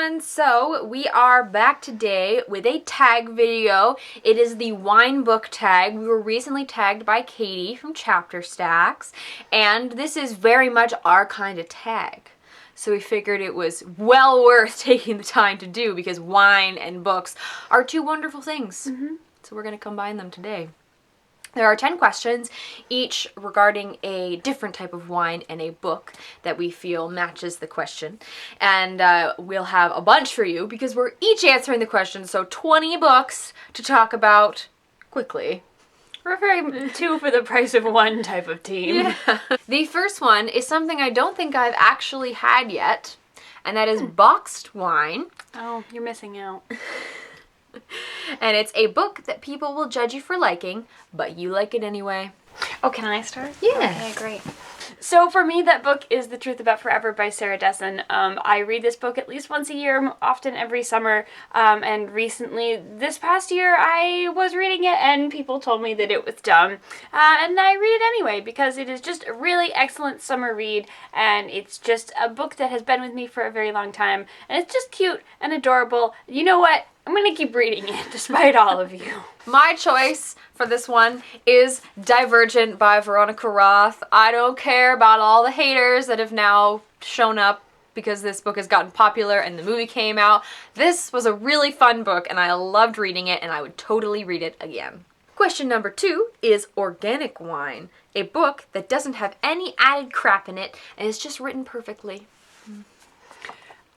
everyone, so we are back today with a tag video. It is the wine book tag. We were recently tagged by Katie from Chapter Stacks, and this is very much our kind of tag. So we figured it was well worth taking the time to do because wine and books are two wonderful things. So we're going to combine them today. There are 10 questions, each regarding a different type of wine and a book that we feel matches the question. And we'll have a bunch for you because we're each answering the question, so 20 books to talk about quickly. We're very two for the price of one type of team. Yeah. The first one is something I don't think I've actually had yet, and that is boxed wine. Oh, you're missing out. And it's a book that people will judge you for liking, but you like it anyway. Oh, can I start? Yeah. Okay, great. So for me, that book is The Truth About Forever by Sarah Dessen. I read this book at least once a year, often every summer, and recently, this past year, I was reading it and people told me that it was dumb. And I read it anyway because it is just a really excellent summer read, and it's just a book that has been with me for a very long time, and it's just cute and adorable. You know what? I'm going to keep reading it, despite all of you. My choice for this one is Divergent by Veronica Roth. I don't care about all the haters that have now shown up because this book has gotten popular and the movie came out. This was a really fun book and I loved reading it and I would totally read it again. Question number 2 is Organic Wine, a book that doesn't have any added crap in it and is just written perfectly.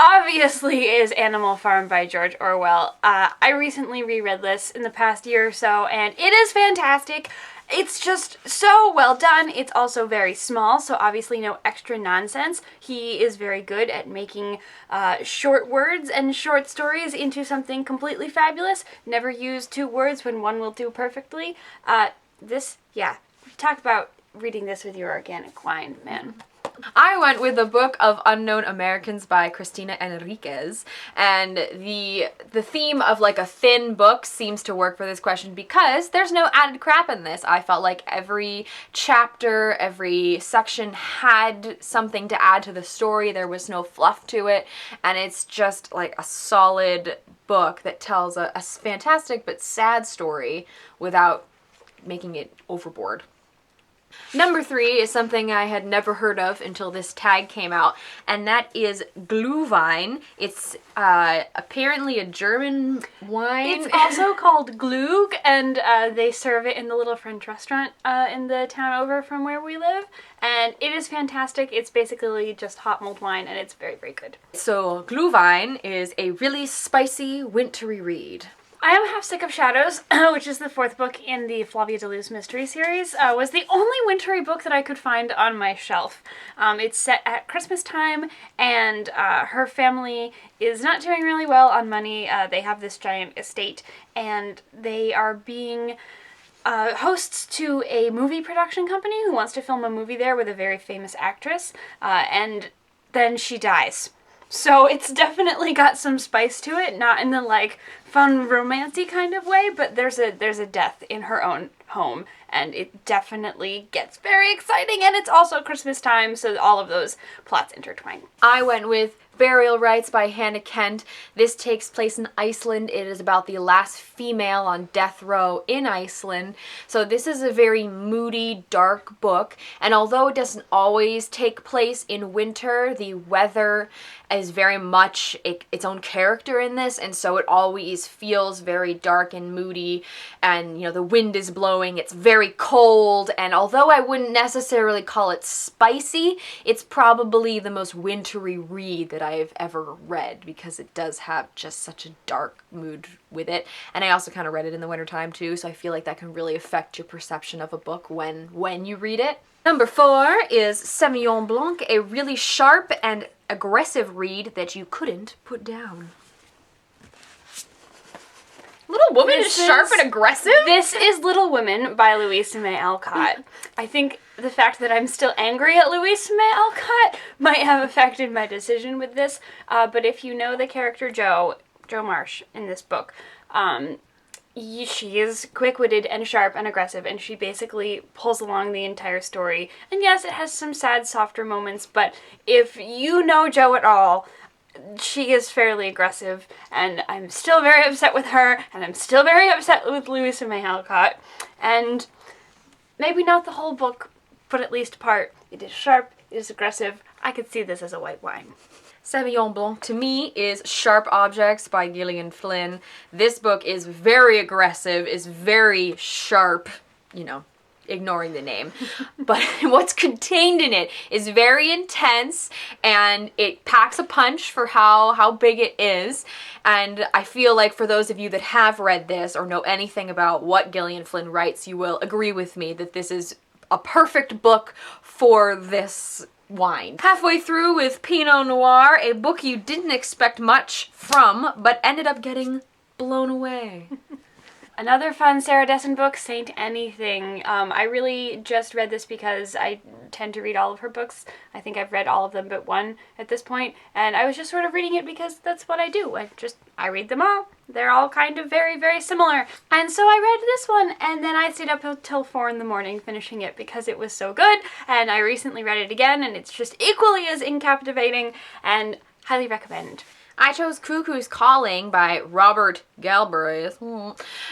Obviously is Animal Farm by George Orwell. I recently reread this in the past year or so, and it is fantastic. It's just so well done. It's also very small, so obviously no extra nonsense. He is very good at making short words and short stories into something completely fabulous. Never use 2 words when one will do perfectly. Talk about reading this with your organic wine, man. I went with the Book of Unknown Americans by Cristina Enriquez, and the theme of like a thin book seems to work for this question because there's no added crap in this. I felt like every chapter, every section had something to add to the story. There was no fluff to it, and it's just like a solid book that tells a fantastic but sad story without making it overboard. Number 3 is something I had never heard of until this tag came out, and that is Gluehwein. It's apparently a German wine. It's also called Glühwein, and they serve it in the little French restaurant in the town over from where we live, and it is fantastic. It's basically just hot mulled wine, and it's very, very good. So Gluehwein is a really spicy, wintry read. I Am Half Sick of Shadows, which is the 4th book in the Flavia de Luz mystery series, was the only wintry book that I could find on my shelf. It's set at Christmas time, and her family is not doing really well on money. They have this giant estate, and they are being hosts to a movie production company who wants to film a movie there with a very famous actress, and then she dies. So it's definitely got some spice to it, not in the like fun romancy kind of way, but there's a death in her own home, and it definitely gets very exciting, and it's also Christmas time, so all of those plots intertwine. I went with Burial Rites by Hannah Kent. This takes place in Iceland. It is about the last female on death row in Iceland. So this is a very moody, dark book. And although it doesn't always take place in winter, the weather is very much its own character in this. And so it always feels very dark and moody. And, you know, the wind is blowing. It's very cold. And although I wouldn't necessarily call it spicy, it's probably the most wintry read that I've ever read because it does have just such a dark mood with it. And I also kind of read it in the wintertime too, so I feel like that can really affect your perception of a book when you read it. Number 4 is Sauvignon Blanc, a really sharp and aggressive read that you couldn't put down. Little Woman is sharp and aggressive? This is Little Women by Louisa May Alcott. I think the fact that I'm still angry at Louisa May Alcott might have affected my decision with this, but if you know the character Jo Marsh in this book, she is quick-witted and sharp and aggressive, and she basically pulls along the entire story. And yes, it has some sad, softer moments, but if you know Jo at all, she is fairly aggressive, and I'm still very upset with her, and I'm still very upset with Louisa May Alcott. And maybe not the whole book, but at least part. It is sharp, it is aggressive. I could see this as a white wine. Sauvignon Blanc to me is Sharp Objects by Gillian Flynn. This book is very aggressive, is very sharp, you know, ignoring the name. But what's contained in it is very intense, and it packs a punch for how big it is. And I feel like for those of you that have read this or know anything about what Gillian Flynn writes, you will agree with me that this is a perfect book for this wine. Halfway through with Pinot Noir, a book you didn't expect much from, but ended up getting blown away. Another fun Sarah Dessen book, Saint Anything. I really just read this because I tend to read all of her books. I think I've read all of them but one at this point, and I was just sort of reading it because that's what I do. I read them all. They're all kind of very, very similar. And so I read this one, and then I stayed up until 4 a.m. finishing it because it was so good, and I recently read it again, and it's just equally as captivating, and highly recommend. I chose Cuckoos Calling by Robert Galbraith.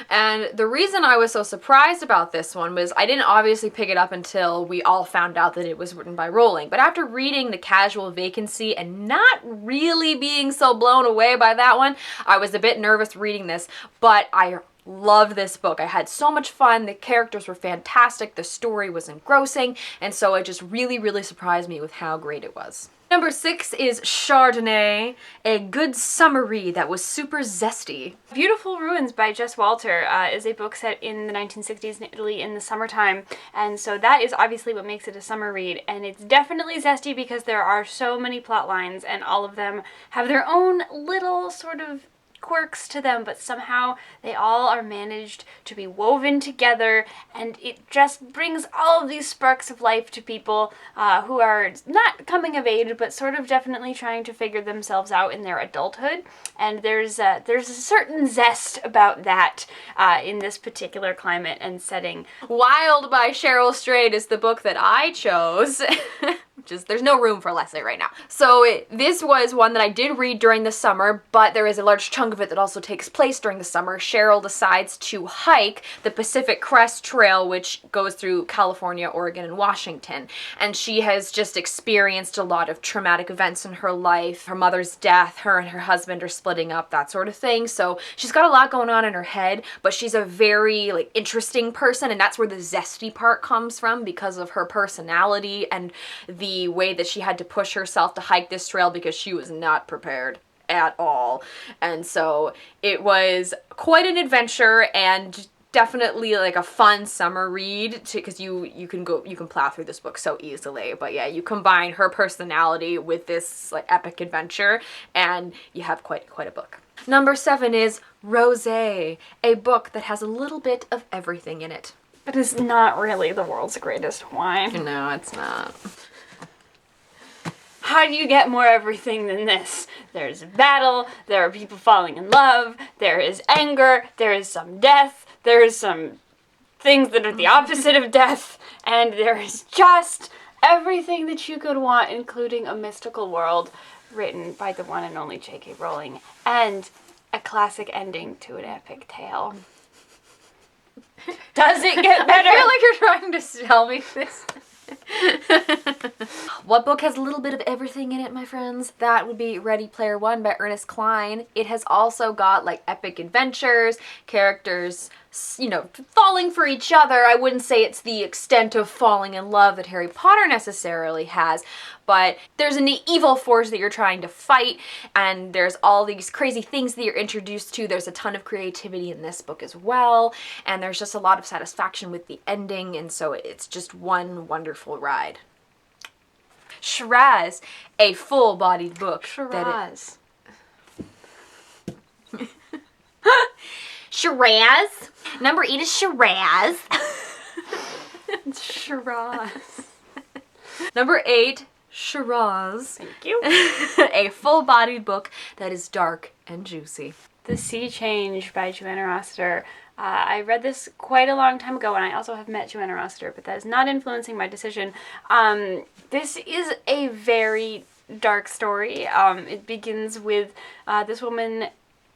And the reason I was so surprised about this one was I didn't obviously pick it up until we all found out that it was written by Rowling. But after reading The Casual Vacancy and not really being so blown away by that one, I was a bit nervous reading this, but I love this book. I had so much fun. The characters were fantastic. The story was engrossing. And so it just really, really surprised me with how great it was. Number 6 is Chardonnay, a good summer read that was super zesty. Beautiful Ruins by Jess Walter is a book set in the 1960s in Italy in the summertime, and so that is obviously what makes it a summer read, and it's definitely zesty because there are so many plot lines and all of them have their own little sort of quirks to them, but somehow they all are managed to be woven together, and it just brings all of these sparks of life to people who are not coming of age, but sort of definitely trying to figure themselves out in their adulthood. And there's a certain zest about that in this particular climate and setting. Wild by Cheryl Strayed is the book that I chose. There's no room for Leslie right now. So this was one that I did read during the summer, but there is a large chunk of it that also takes place during the summer. Cheryl decides to hike the Pacific Crest Trail, which goes through California, Oregon, and Washington. And she has just experienced a lot of traumatic events in her life. Her mother's death, her and her husband are splitting up, that sort of thing. So she's got a lot going on in her head, but she's a very interesting person, and that's where the zesty part comes from because of her personality and the way that she had to push herself to hike this trail because she was not prepared at all. And so it was quite an adventure and definitely a fun summer read because you can plow through this book so easily. But yeah, you combine her personality with this epic adventure and you have quite a book. Number 7 is Rosé, a book that has a little bit of everything in it. But it's not really the world's greatest wine. No, it's not. How do you get more everything than this? There's battle, there are people falling in love, there is anger, there is some death, there is some things that are the opposite of death, and there is just everything that you could want, including a mystical world written by the one and only J.K. Rowling, and a classic ending to an epic tale. Does it get better? I feel like you're trying to sell me this. What book has a little bit of everything in it, my friends? That would be Ready Player One by Ernest Cline. It has also got epic adventures, characters, falling for each other. I wouldn't say it's the extent of falling in love that Harry Potter necessarily has, but there's an evil force that you're trying to fight, and there's all these crazy things that you're introduced to. There's a ton of creativity in this book as well, and there's just a lot of satisfaction with the ending, and so it's just one wonderful ride. Shiraz, a full-bodied book. Shiraz. Shiraz. Number 8 is Shiraz. It's Shiraz. Number 8, Shiraz. Thank you. A full-bodied book that is dark and juicy. The Sea Change by Joanna Rossiter. I read this quite a long time ago, and I also have met Joanna Rossiter, but that is not influencing my decision. This is a very dark story. It begins with this woman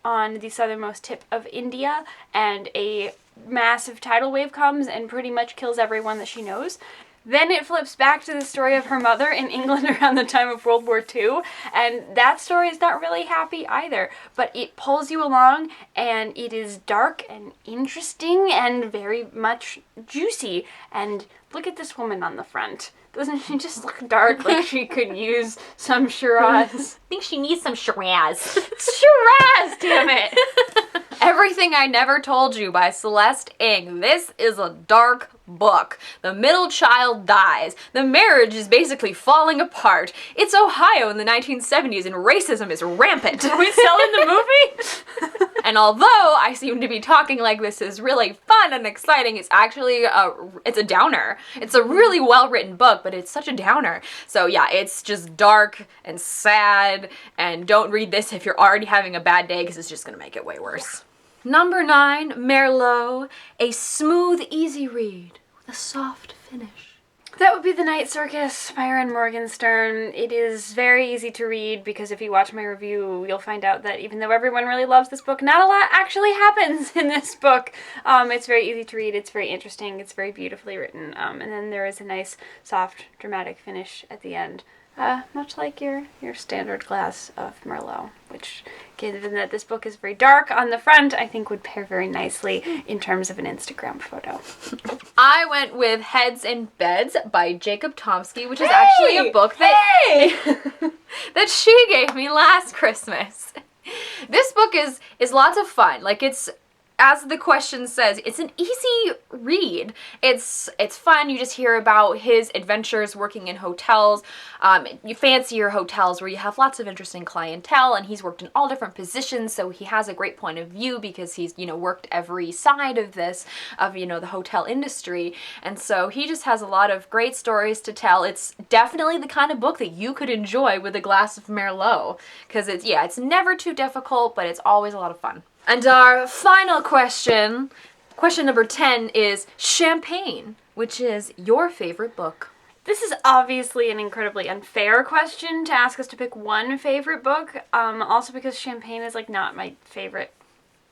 on the southernmost tip of India, and a massive tidal wave comes and pretty much kills everyone that she knows. Then it flips back to the story of her mother in England around the time of World War II, and that story is not really happy either, but it pulls you along, and it is dark and interesting and very much juicy. And look at this woman on the front. Doesn't she just look dark, like she could use some Shiraz? I think she needs some Shiraz. Shiraz, damn it! Everything I Never Told You by Celeste Ng. This is a dark book. The middle child dies. The marriage is basically falling apart. It's Ohio in the 1970s and racism is rampant. Are we still in the movie? And although I seem to be talking like this is really fun and exciting, it's actually it's a downer. It's a really well-written book, but it's such a downer. So yeah, it's just dark and sad, and don't read this if you're already having a bad day because it's just gonna make it way worse. Number 9, Merlot, a smooth, easy read with a soft finish. That would be The Night Circus by Erin Morgenstern. It is very easy to read because if you watch my review, you'll find out that even though everyone really loves this book, not a lot actually happens in this book. It's very easy to read, it's very interesting, it's very beautifully written, and then there is a nice, soft, dramatic finish at the end. Much like your standard glass of Merlot, which, given that this book is very dark on the front, I think would pair very nicely in terms of an Instagram photo. I went with Heads and Beds by Jacob Tomsky, which is actually a book that, that she gave me last Christmas. This book is lots of fun. Like, it's, as the question says, it's an easy read. It's fun. You just hear about his adventures working in hotels, you fancier hotels where you have lots of interesting clientele, and he's worked in all different positions, so he has a great point of view because he's, worked every side of this, of, the hotel industry, and so he just has a lot of great stories to tell. It's definitely the kind of book that you could enjoy with a glass of Merlot, because it's never too difficult, but it's always a lot of fun. And our final question number 10, is Champagne, which is your favorite book. This is obviously an incredibly unfair question to ask us to pick one favorite book, also because Champagne is, not my favorite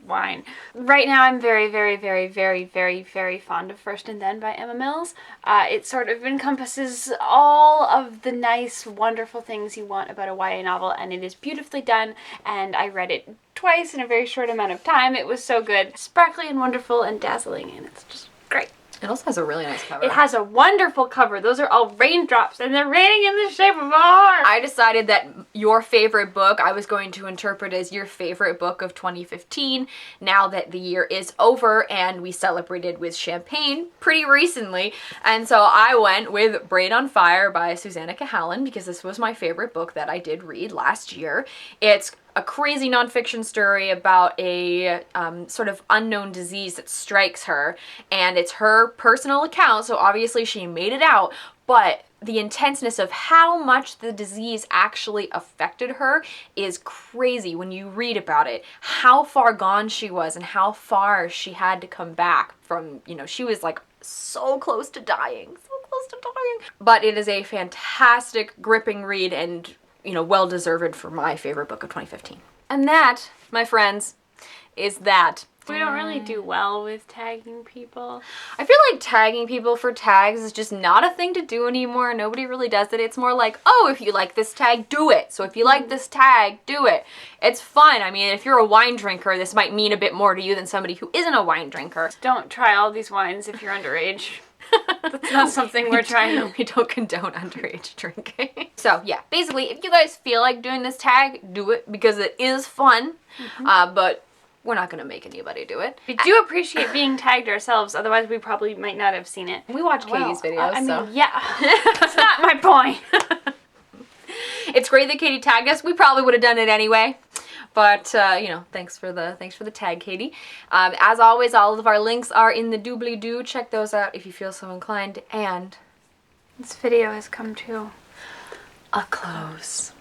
wine. Right now I'm very, very, very, very, very, very fond of First and Then by Emma Mills. It sort of encompasses all of the nice, wonderful things you want about a YA novel, and it is beautifully done, and I read it twice in a very short amount of time. It was so good. Sparkly and wonderful and dazzling, and it's just great. It also has a really nice cover. It has a wonderful cover. Those are all raindrops, and they're raining in the shape of a heart. I decided that your favorite book I was going to interpret as your favorite book of 2015, now that the year is over and we celebrated with Champagne pretty recently. And so I went with Braid on Fire by Susanna Cahalan because this was my favorite book that I did read last year. It's a crazy nonfiction story about a sort of unknown disease that strikes her, and it's her personal account, so obviously she made it out, but the intenseness of how much the disease actually affected her is crazy when you read about it. How far gone she was and how far she had to come back from, she was so close to dying, But it is a fantastic, gripping read, and well-deserved for my favorite book of 2015. And that, my friends, is that. We don't really do well with tagging people. I feel like tagging people for tags is just not a thing to do anymore. Nobody really does it. It's more like, oh, if you like this tag, do it. So if you like this tag, do it. It's fun. I mean, if you're a wine drinker, this might mean a bit more to you than somebody who isn't a wine drinker. Don't try all these wines if you're underage. That's not something we're trying to... We don't condone underage drinking. So, yeah, basically, if you guys feel like doing this tag, do it, because it is fun, but we're not going to make anybody do it. We do appreciate being tagged ourselves, otherwise we probably might not have seen it. We watch Katie's videos, so... yeah. That's not my point. It's great that Katie tagged us. We probably would have done it anyway. But, thanks for the tag, Katie. As always, all of our links are in the doobly-doo. Check those out if you feel so inclined. And this video has come to a close.